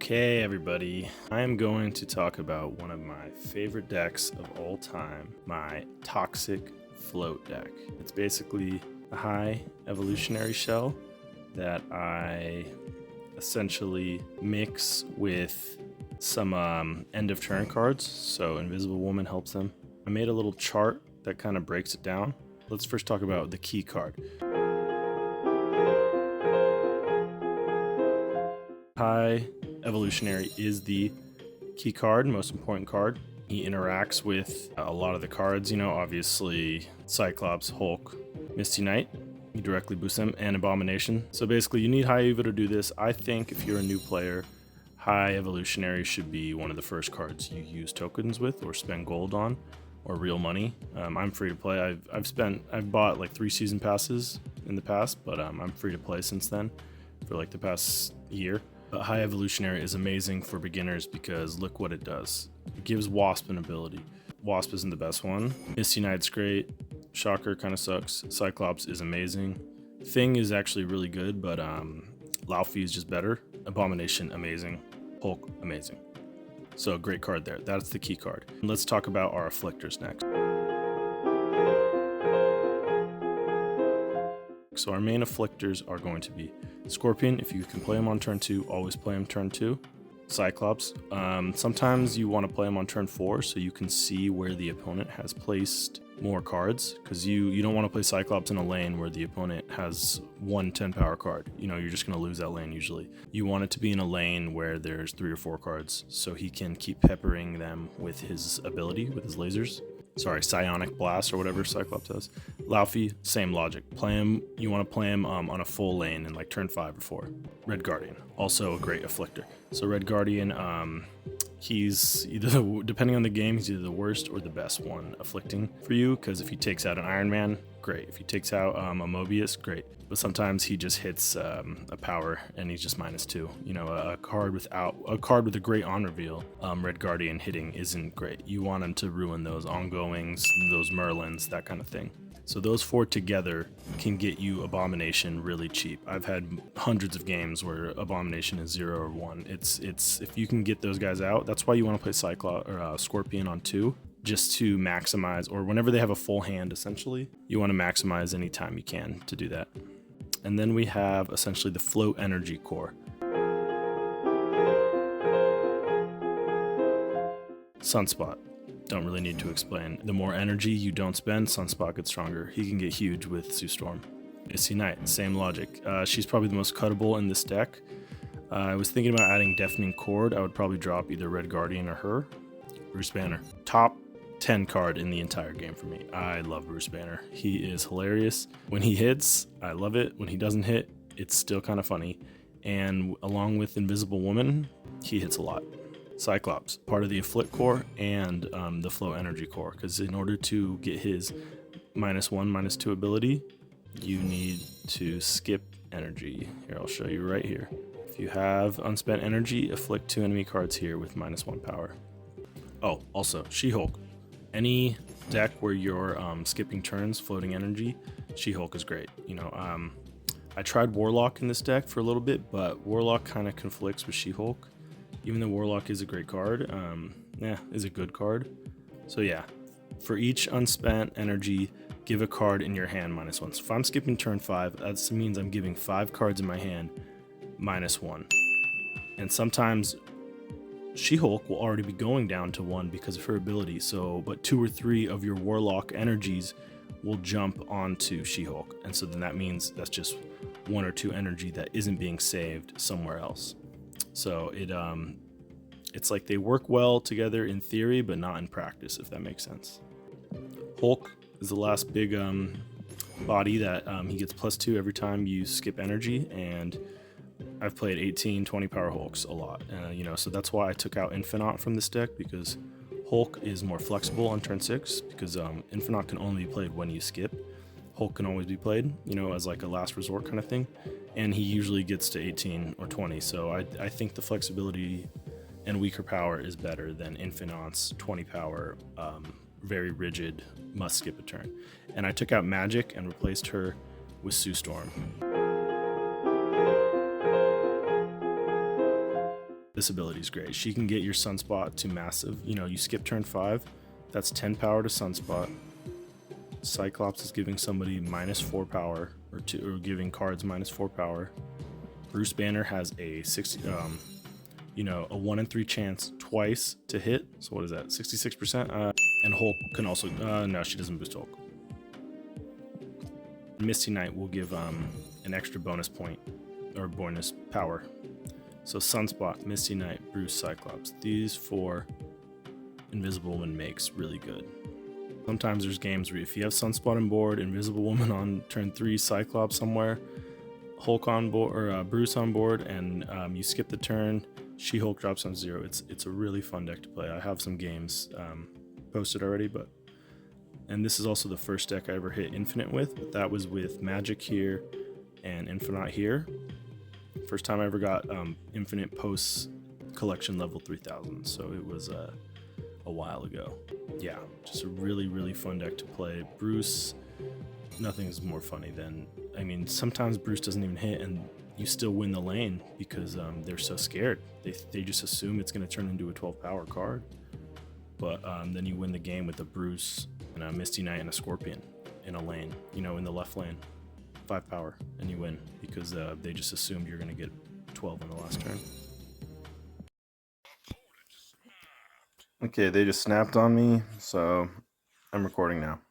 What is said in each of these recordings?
Okay, everybody, I am going to talk about one of my favorite decks of all time, my Toxic Float deck. It's basically a high evolutionary shell that I essentially mix with some end of turn cards, so Invisible Woman helps them. I made a little chart that kind of breaks it down. Let's first talk about the key card. High Evolutionary is the key card, most important card. He interacts with a lot of the cards, obviously Cyclops, Hulk, Misty Knight. You directly boost them, and Abomination. So basically, you need High Evo to do this. I think if you're a new player, High Evolutionary should be one of the first cards you use tokens with or spend gold on or real money. I'm free to play. I've bought like 3 season passes in the past, but I'm free to play since then for like the past year. But High Evolutionary is amazing for beginners because look what it does. It gives Wasp an ability. Wasp isn't the best one. Misty Knight's great. Shocker kind of sucks. Cyclops is amazing. Thing is actually really good, but Laufey is just better. Abomination, amazing. Hulk, amazing. So great card there. That's the key card. Let's talk about our afflictors next. So our main afflictors are going to be Scorpion. If you can play him on turn 2, always play him turn 2. Cyclops. Sometimes you want to play him on turn 4 so you can see where the opponent has placed more cards, because you don't want to play Cyclops in a lane where the opponent has one 10 power card. You're just going to lose that lane usually. You want it to be in a lane where there's 3 or 4 cards so he can keep peppering them with his ability, with his lasers. Sorry, Psionic Blast or whatever Cyclops does. Laufey, same logic. You want to play him on a full lane in like turn 5 or 4. Red Guardian, also a great afflictor. So Red Guardian, he's either, depending on the game, he's either the worst or the best one afflicting for you, because if he takes out an Iron Man, great. If he takes out a Mobius, great. But sometimes he just hits a power and he's just -2. A card with a great on reveal, Red Guardian hitting isn't great. You want him to ruin those ongoings, those Merlins, that kind of thing. So those 4 together can get you Abomination really cheap. I've had hundreds of games where Abomination is 0 or 1. It's if you can get those guys out, that's why you want to play Cyclops or Scorpion on 2. Just to maximize, or whenever they have a full hand, essentially, you want to maximize any time you can to do that. And then we have essentially the Float Energy core. Sunspot. Don't really need to explain. The more energy you don't spend, Sunspot gets stronger. He can get huge with Sue Storm. Misty Knight, same logic. She's probably the most cuttable in this deck. I was thinking about adding Deafening Chord. I would probably drop either Red Guardian or her. Bruce Banner. Top 10 card in the entire game for me. I love Bruce Banner. He is hilarious. When he hits, I love it. When he doesn't hit, it's still kind of funny. And along with Invisible Woman, he hits a lot. Cyclops, part of the Afflict core and the Flow Energy core, because in order to get his -1, -2 ability, you need to skip energy. Here, I'll show you right here. If you have unspent energy, afflict 2 enemy cards here with -1 power. Oh, also, She-Hulk. Any deck where you're skipping turns, floating energy, She-Hulk is great. I tried Warlock in this deck for a little bit, but Warlock kind of conflicts with She-Hulk. Even though Warlock is a great card, is a good card. So yeah, for each unspent energy, give a card in your hand -1. So if I'm skipping turn 5, that means I'm giving 5 cards in my hand -1. And sometimes She-Hulk will already be going down to 1 because of her ability. But 2 or 3 of your Warlock energies will jump onto She-Hulk. And so then that means that's just 1 or 2 energy that isn't being saved somewhere else. So it's like they work well together in theory, but not in practice, if that makes sense. Hulk is the last big body that he gets +2 every time you skip energy, and I've played 18, 20 power Hulks a lot, so that's why I took out Infinaut from this deck, because Hulk is more flexible on turn 6, because Infinaut can only be played when you skip. Hulk can always be played, as like a last resort kind of thing, and he usually gets to 18 or 20, so I think the flexibility and weaker power is better than Infinaut's 20 power, very rigid, must skip a turn. And I took out Magik and replaced her with Sue Storm. This ability is great. She can get your Sunspot to massive. You know, you skip turn 5, that's 10 power to Sunspot. Cyclops is giving somebody -4 power, or giving cards -4 power. Bruce Banner has a 60, you know, a 1 in 3 chance twice to hit. So what is that? 66%. And Hulk can also. No, she doesn't boost Hulk. Misty Knight will give an extra bonus point or bonus power. So Sunspot, Misty Knight, Bruce, Cyclops. These 4 Invisible Woman makes really good. Sometimes there's games where if you have Sunspot on board, Invisible Woman on turn 3, Cyclops somewhere, Hulk on board, or Bruce on board, and you skip the turn, She-Hulk drops on 0. It's a really fun deck to play. I have some games posted already, and this is also the first deck I ever hit Infinite with, but that was with Magik here and Infinaut here. First time I ever got Infinite post collection level 3000, so it was a while ago. Yeah, just a really fun deck to play. Bruce, nothing is more funny than, I mean, sometimes Bruce doesn't even hit and you still win the lane because they're so scared. They just assume it's going to turn into a 12 power card. But then you win the game with a Bruce and a Misty Knight and a Scorpion in a lane, you know, in the left lane. 5 power, and you win because they just assumed you're going to get 12 in the last turn. Okay, they just snapped on me, so I'm recording now.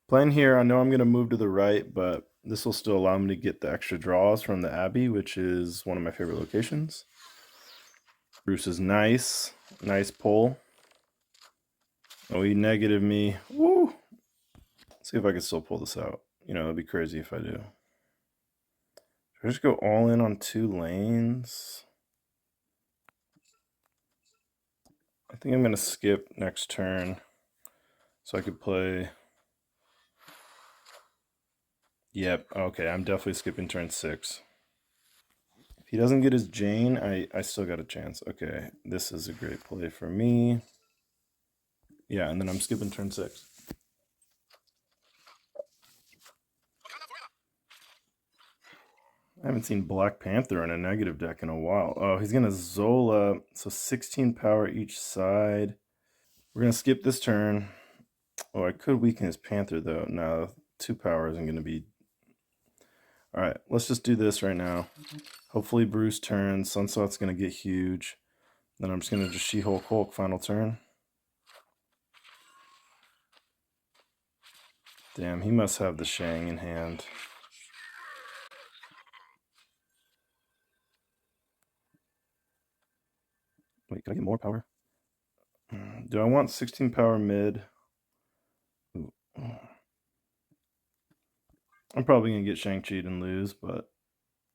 Playing here, I know I'm going to move to the right, but this will still allow me to get the extra draws from the Abbey, which is one of my favorite locations. Bruce is nice pull. Oh, he negative me. Woo! Let's see if I can still pull this out. You know, it'd be crazy if I do. Should I just go all in on 2 lanes? I think I'm going to skip next turn so I could play. Yep, okay, I'm definitely skipping turn 6. If he doesn't get his Jane, I still got a chance. Okay, this is a great play for me. Yeah, and then I'm skipping turn 6. I haven't seen Black Panther in a negative deck in a while. Oh, he's going to Zola, so 16 power each side. We're going to skip this turn. Oh, I could weaken his Panther, though. No, 2 power isn't going to be... All right, let's just do this right now. Hopefully Bruce turns. Sunspot's going to get huge. Then I'm just going to just She-Hulk final turn. Damn, he must have the Shang in hand. Wait, can I get more power? Do I want 16 power mid? Ooh. I'm probably going to get Shang-Chi'd and lose, but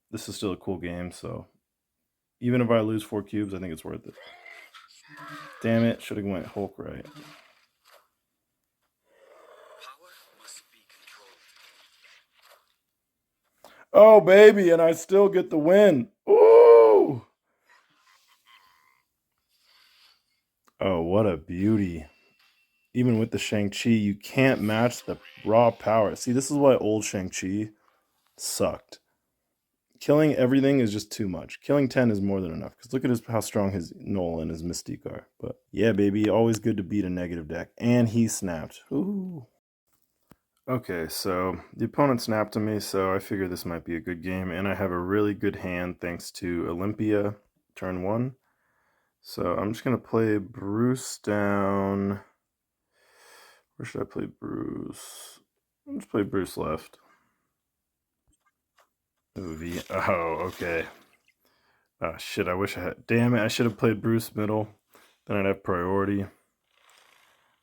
this is still a cool game, so even if I lose 4 cubes, I think it's worth it. Damn it, should have went Hulk right. Oh, baby, and I still get the win. Ooh! Oh, what a beauty. Even with the Shang-Chi, you can't match the raw power. See, this is why old Shang-Chi sucked. Killing everything is just too much. Killing 10 is more than enough. Because look at how strong his Null and his Mystique are. But yeah, baby, always good to beat a negative deck. And he snapped. Ooh. Okay, so the opponent snapped to me, so I figure this might be a good game. And I have a really good hand thanks to Olympia, turn 1. So I'm just going to play Bruce down. Where should I play Bruce? I'll just play Bruce left. Oh, okay. Oh, shit, I wish I had... Damn it, I should have played Bruce middle. Then I'd have priority.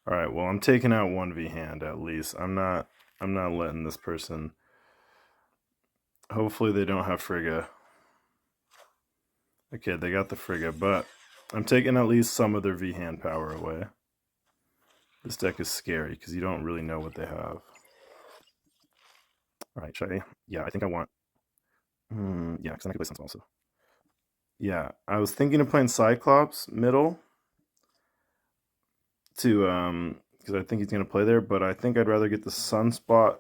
Alright, well, I'm taking out 1v hand at least. I'm not letting this person... Hopefully they don't have Frigga. Okay, they got the Frigga, but I'm taking at least some of their V-hand power away. This deck is scary because you don't really know what they have. Alright, should I? Yeah, I think I want... yeah, because I can play Sunspot also. Yeah, I was thinking of playing Cyclops middle to because I think he's gonna play there, but I think I'd rather get the Sunspot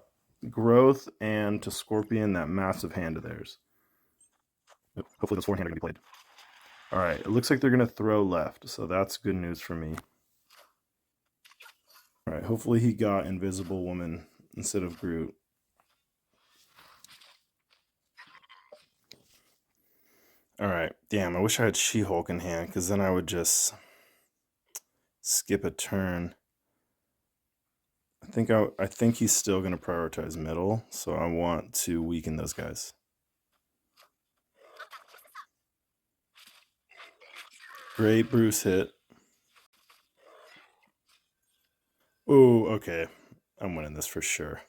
growth and to Scorpion that massive hand of theirs. Hopefully those 4-hand are gonna be played. All right, it looks like they're going to throw left, so that's good news for me. All right, hopefully he got Invisible Woman instead of Groot. All right, damn, I wish I had She-Hulk in hand, because then I would just skip a turn. I think he's still going to prioritize middle, so I want to weaken those guys. Great Bruce hit. Oh, okay. I'm winning this for sure.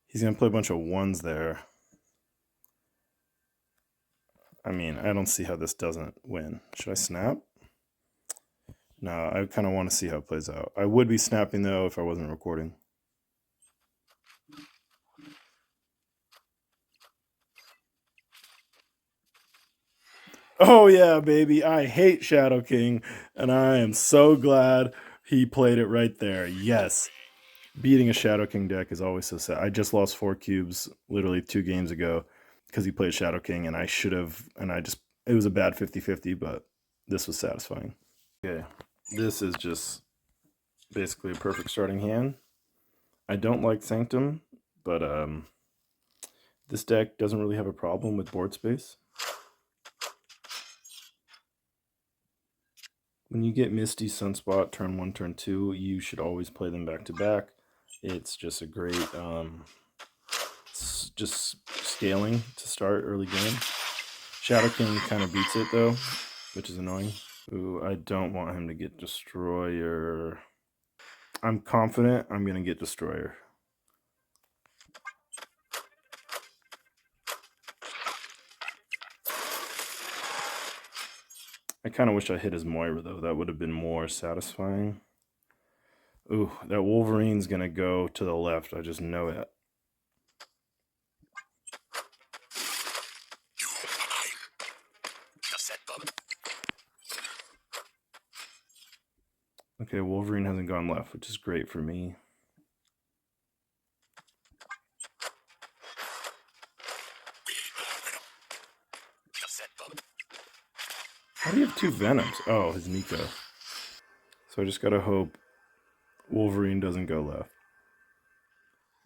He's going to play a bunch of ones there. I mean, I don't see how this doesn't win. Should I snap? No, I kind of want to see how it plays out. I would be snapping, though, if I wasn't recording. Oh, yeah, baby. I hate Shadow King, and I am so glad he played it right there. Yes. Beating a Shadow King deck is always so sad. I just lost 4 cubes literally 2 games ago because he played Shadow King, and I should have, and it was a bad 50-50, but this was satisfying. Okay, this is just basically a perfect starting hand. I don't like Sanctum, but this deck doesn't really have a problem with board space. When you get Misty, Sunspot, turn 1, turn 2, you should always play them back to back. It's just a great, just scaling to start early game. Shadow King kind of beats it though, which is annoying. Ooh, I don't want him to get Destroyer. I'm confident I'm going to get Destroyer. I kind of wish I hit his Moira though. That would have been more satisfying. Ooh, that Wolverine's going to go to the left. I just know it. Okay, Wolverine hasn't gone left, which is great for me. How do you have 2 Venoms? Oh, his Nico. So I just gotta hope Wolverine doesn't go left.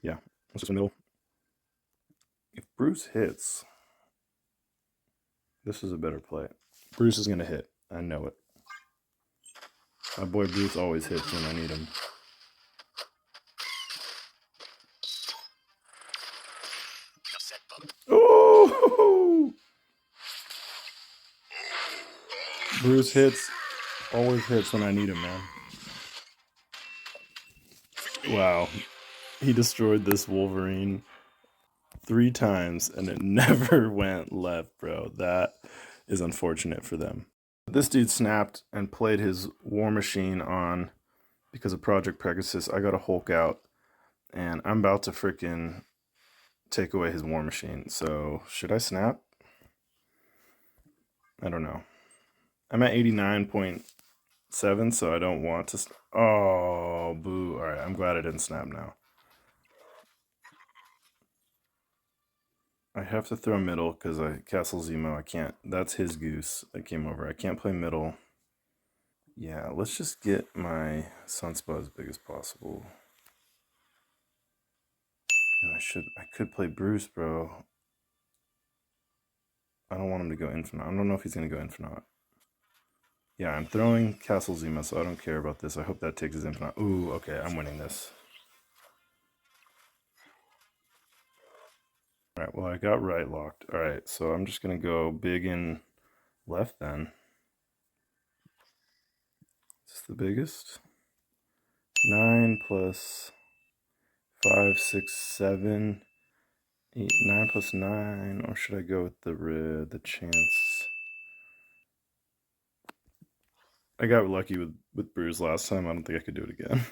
Yeah, let's just middle. If Bruce hits, this is a better play. Bruce is gonna hit. I know it. My boy Bruce always hits when I need him. Oh! Bruce hits, always hits when I need him, man. Wow. He destroyed this Wolverine 3 times and it never went left, bro. That is unfortunate for them. This dude snapped and played his War Machine on because of Project Pegasus. I got a Hulk out and I'm about to freaking take away his War Machine. So should I snap? I don't know. I'm at 89.7, so I don't want to. Oh, boo. All right, I'm glad I didn't snap now. I have to throw middle because I Castle Zemo. I can't. That's his goose that came over. I can't play middle. Yeah, let's just get my Sunspot as big as possible. And I could play Bruce, bro. I don't want him to go Infinaut. I don't know if he's going to go Infinaut. Yeah, I'm throwing Castle Zemo, so I don't care about this. I hope that takes his Infinaut. Ooh, okay, I'm winning this. All right, well, I got right locked. All right, so I'm just going to go big in left then. Is this the biggest? 9 plus 5, 6, 7, 8, 9 plus 9. Or should I go with the chance? I got lucky with Bruce last time. I don't think I could do it again.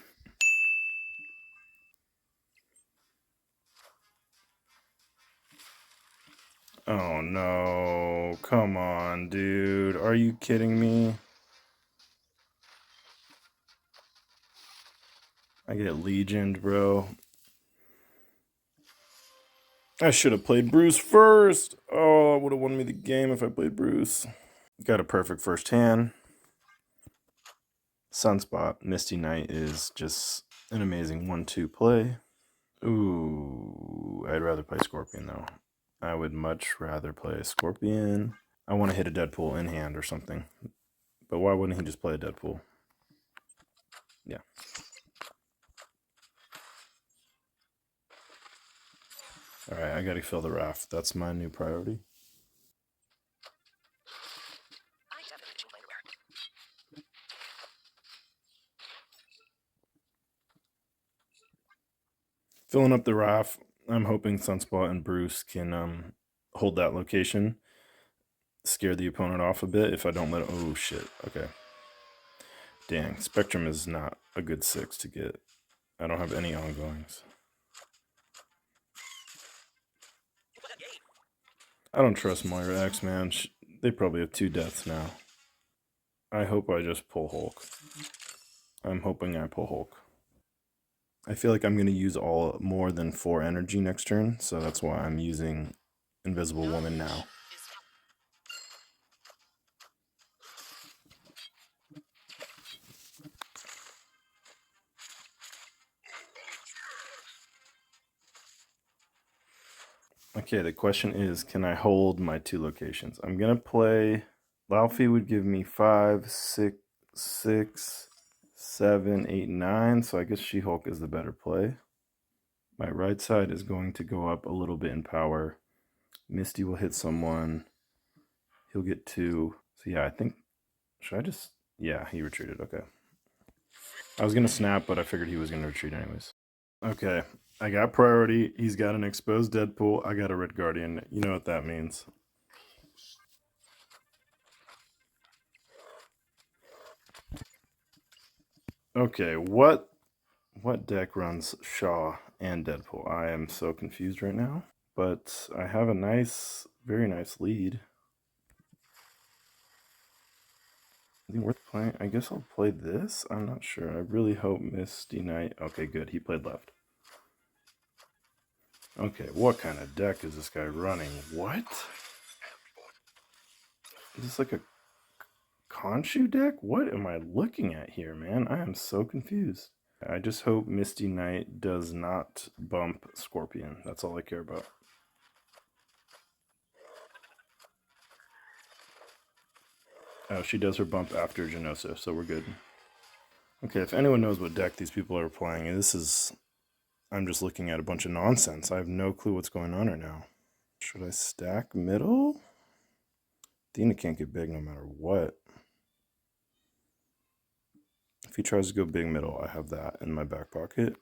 Oh no, come on, dude. Are you kidding me? I get legioned, bro. I should have played Bruce first. Oh, it would have won me the game if I played Bruce. Got a perfect first hand. Sunspot, Misty Knight is just an amazing 1-2 play. Ooh, I'd rather play Scorpion though. I would much rather play Scorpion. I want to hit a Deadpool in hand or something. But why wouldn't he just play a Deadpool? Yeah. Alright, I gotta fill the raft. That's my new priority. Filling up the raft. I'm hoping Sunspot and Bruce can hold that location. Scare the opponent off a bit if I don't let it. Oh shit. Okay. Dang. Spectrum is not a good 6 to get. I don't have any ongoings. I don't trust Moira X, man. They probably have 2 deaths now. I hope I just pull Hulk. I'm hoping I pull Hulk. I feel like I'm going to use more than 4 energy next turn, so that's why I'm using Invisible Woman now. Okay, the question is, can I hold my 2 locations? I'm going to play... Laufey would give me 5, 6, 7, 8, 9, so I guess She-Hulk is the better play. My right side is going to go up a little bit in power. Misty will hit someone. He'll get 2. So yeah, I think... Should I just... Yeah, he retreated. Okay. I was going to snap, but I figured he was going to retreat anyways. Okay, I got priority. He's got an exposed Deadpool. I got a Red Guardian. You know what that means. Okay, what deck runs Shaw and Deadpool? I am so confused right now. But I have a nice, very nice lead. Is it worth playing? I guess I'll play this. I'm not sure. I really hope Misty Knight... Okay, good. He played left. Okay, what kind of deck is this guy running? What? Is this like a Khonshu deck? What am I looking at here, man? I am so confused. I just hope Misty Knight does not bump Scorpion. That's all I care about. Oh, she does her bump after Genosa, so we're good. Okay, if anyone knows what deck these people are playing, this is... I'm just looking at a bunch of nonsense. I have no clue what's going on right now. Should I stack middle? Athena can't get big no matter what. If he tries to go big middle, I have that in my back pocket.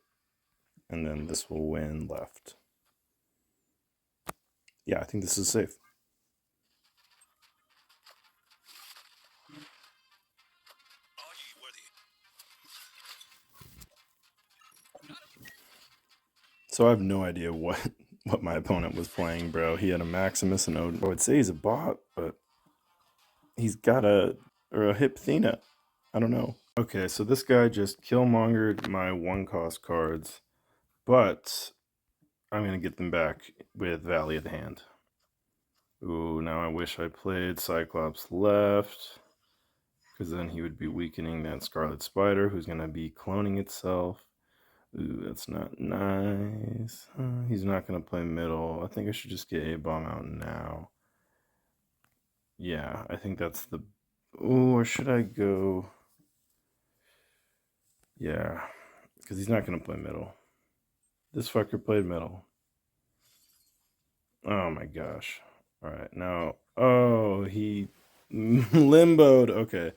And then this will win left. Yeah, I think this is safe. So I have no idea what my opponent was playing, bro. He had a Maximus and Odin. I would say he's a bot, but he's got a hip Athena. I don't know. Okay, so this guy just killmongered my 1-cost cards, but I'm going to get them back with Valley of the Hand. Ooh, now I wish I played Cyclops left, because then he would be weakening that Scarlet Spider, who's going to be cloning itself. Ooh, that's not nice. He's not going to play middle. I think I should just get A-Bomb out now. Yeah, I think that's the... Ooh, or should I go... Yeah, because he's not going to play middle. This fucker played middle. Oh my gosh. Alright, now... Oh, he limboed. Okay.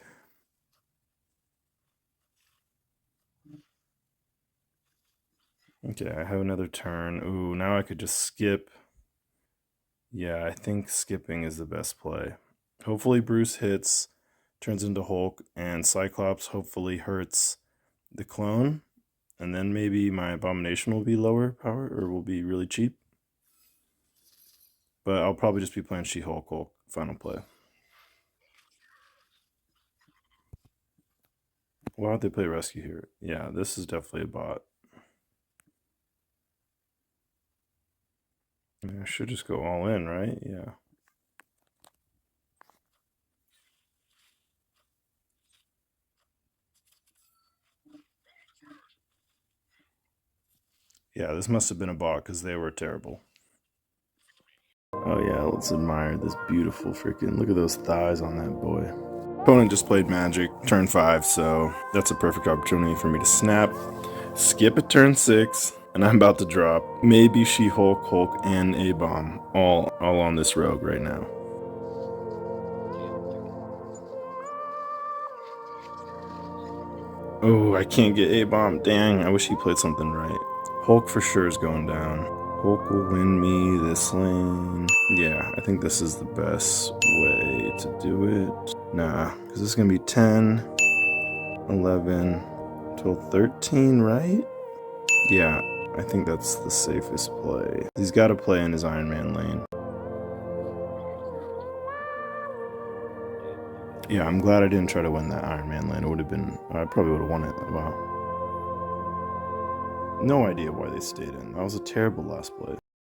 Okay, I have another turn. Ooh, now I could just skip. Yeah, I think skipping is the best play. Hopefully Bruce hits, turns into Hulk, and Cyclops hopefully hurts the clone. And then maybe my Abomination will be lower power, or will be really cheap. But I'll probably just be playing She-Hulk final play. Why would they play Rescue here? Yeah, this is definitely a bot. I should just go all in, right? Yeah. Yeah, this must have been a bot because they were terrible. Oh yeah, let's admire this beautiful freaking, look at those thighs on that boy. Opponent just played Magik, turn 5, so that's a perfect opportunity for me to snap, skip at turn 6, and I'm about to drop maybe She-Hulk, Hulk, and A-Bomb all on this rogue right now. Oh, I can't get A-Bomb. Dang, I wish he played something right. Hulk for sure is going down. Hulk will win me this lane. Yeah, I think this is the best way to do it. Nah, because this is going to be 10, 11, 12, 13, right? Yeah, I think that's the safest play. He's got to play in his Iron Man lane. Yeah, I'm glad I didn't try to win that Iron Man lane. It would have been, I probably would have won it. Wow. No idea why they stayed in. That was a terrible last play.